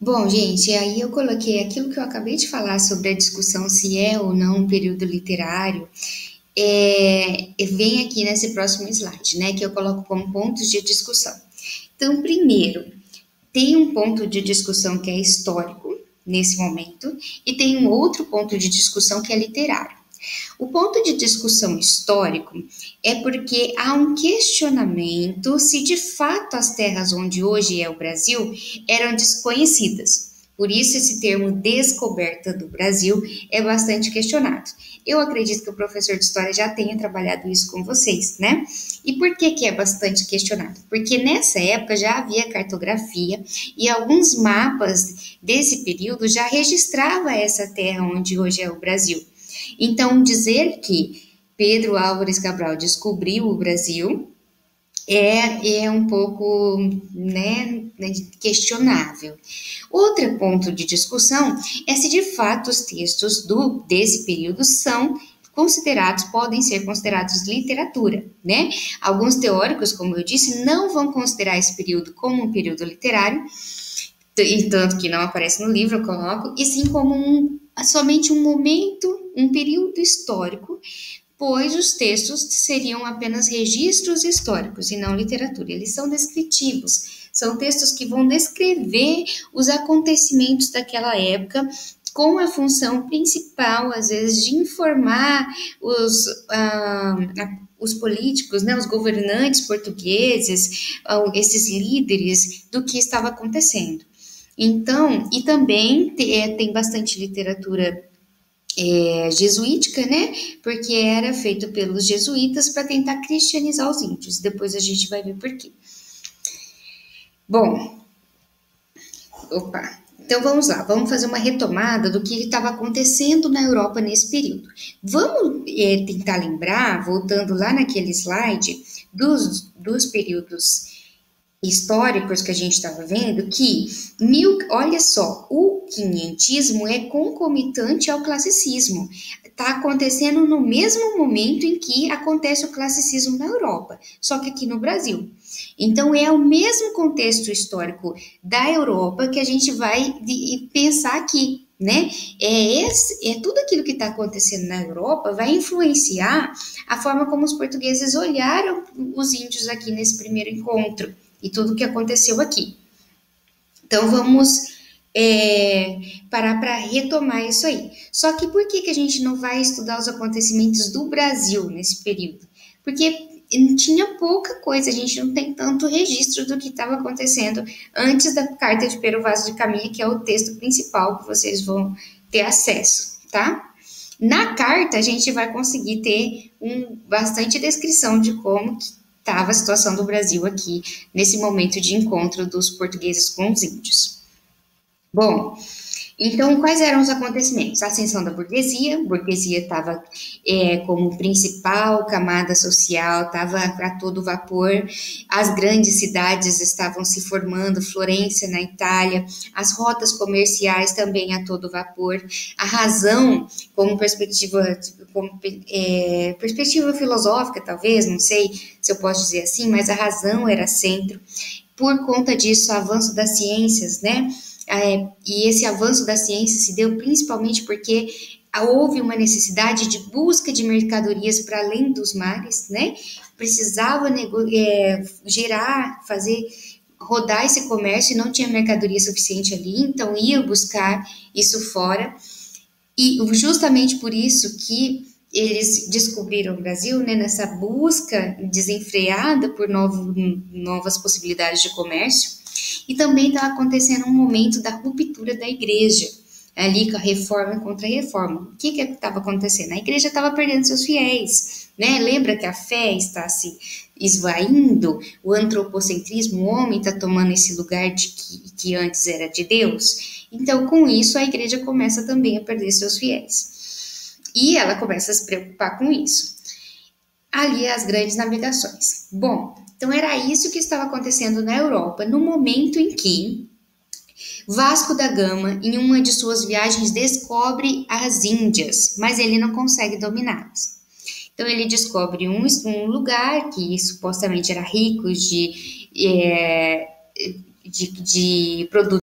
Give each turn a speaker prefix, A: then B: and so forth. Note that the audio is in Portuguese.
A: Bom, gente, aí eu coloquei aquilo que eu acabei de falar sobre a discussão se é ou não um período literário, vem aqui nesse próximo slide, né, que eu coloco como pontos de discussão. Então, primeiro, tem um ponto de discussão que é histórico, nesse momento, e tem um outro ponto de discussão que é literário. O ponto de discussão histórico é porque há um questionamento se de fato as terras onde hoje é o Brasil eram desconhecidas. Por isso, esse termo descoberta do Brasil é bastante questionado. Eu acredito que o professor de história já tenha trabalhado isso com vocês, né? E por que, que é bastante questionado? Porque nessa época já havia cartografia e alguns mapas desse período já registrava essa terra onde hoje é o Brasil. Então, dizer que Pedro Álvares Cabral descobriu o Brasil é um pouco, né, questionável. Outro ponto de discussão é se de fato os textos desse período são considerados, podem ser considerados literatura, né? Alguns teóricos, como eu disse, não vão considerar esse período como um período literário, e tanto que não aparece no livro, eu coloco, e sim como somente um momento, um período histórico, pois os textos seriam apenas registros históricos e não literatura. Eles são descritivos, são textos que vão descrever os acontecimentos daquela época com a função principal, às vezes, de informar os políticos, né, os governantes portugueses, esses líderes, do que estava acontecendo. Então, e também tem bastante literatura jesuítica, né? Porque era feito pelos jesuítas para tentar cristianizar os índios. Depois a gente vai ver por quê. Bom, opa. Então vamos lá, vamos fazer uma retomada do que estava acontecendo na Europa nesse período. Vamos tentar lembrar, voltando lá naquele slide, dos períodos históricos que a gente estava vendo que, olha só, o quinhentismo é concomitante ao classicismo. Está acontecendo no mesmo momento em que acontece o classicismo na Europa, só que aqui no Brasil. Então, é o mesmo contexto histórico da Europa que a gente vai pensar aqui, né? Tudo aquilo que está acontecendo na Europa vai influenciar a forma como os portugueses olharam os índios aqui nesse primeiro encontro e tudo o que aconteceu aqui. Então vamos parar para retomar isso aí. Só que por que a gente não vai estudar os acontecimentos do Brasil nesse período? Porque tinha pouca coisa, a gente não tem tanto registro do que estava acontecendo antes da carta de Pero Vaz de Caminha, que é o texto principal que vocês vão ter acesso, tá? Na carta, a gente vai conseguir ter bastante descrição de como estava a situação do Brasil aqui nesse momento de encontro dos portugueses com os índios. Bom, então, quais eram os acontecimentos? A ascensão da burguesia, a burguesia estava como principal camada social, estava a todo vapor, as grandes cidades estavam se formando, Florença na Itália, as rotas comerciais também a todo vapor, a razão como perspectiva filosófica, talvez, não sei se eu posso dizer assim, mas a razão era centro. Por conta disso, o avanço das ciências, né? E esse avanço da ciência se deu principalmente porque houve uma necessidade de busca de mercadorias para além dos mares, né? Precisava gerar, fazer rodar esse comércio e não tinha mercadoria suficiente ali, então ia buscar isso fora. E justamente por isso que eles descobriram o Brasil, né, nessa busca desenfreada por novas possibilidades de comércio. E também estava acontecendo um momento da ruptura da igreja, ali com a reforma e contra-reforma. O que estava acontecendo? A igreja estava perdendo seus fiéis, né? Lembra que a fé está se esvaindo, o antropocentrismo, o homem está tomando esse lugar que antes era de Deus. Então, com isso, a igreja começa também a perder seus fiéis. E ela começa a se preocupar com isso. Ali as grandes navegações. Bom, então era isso que estava acontecendo na Europa no momento em que Vasco da Gama, em uma de suas viagens, descobre as Índias, mas ele não consegue dominá-las. Então ele descobre um lugar que supostamente era rico de produtos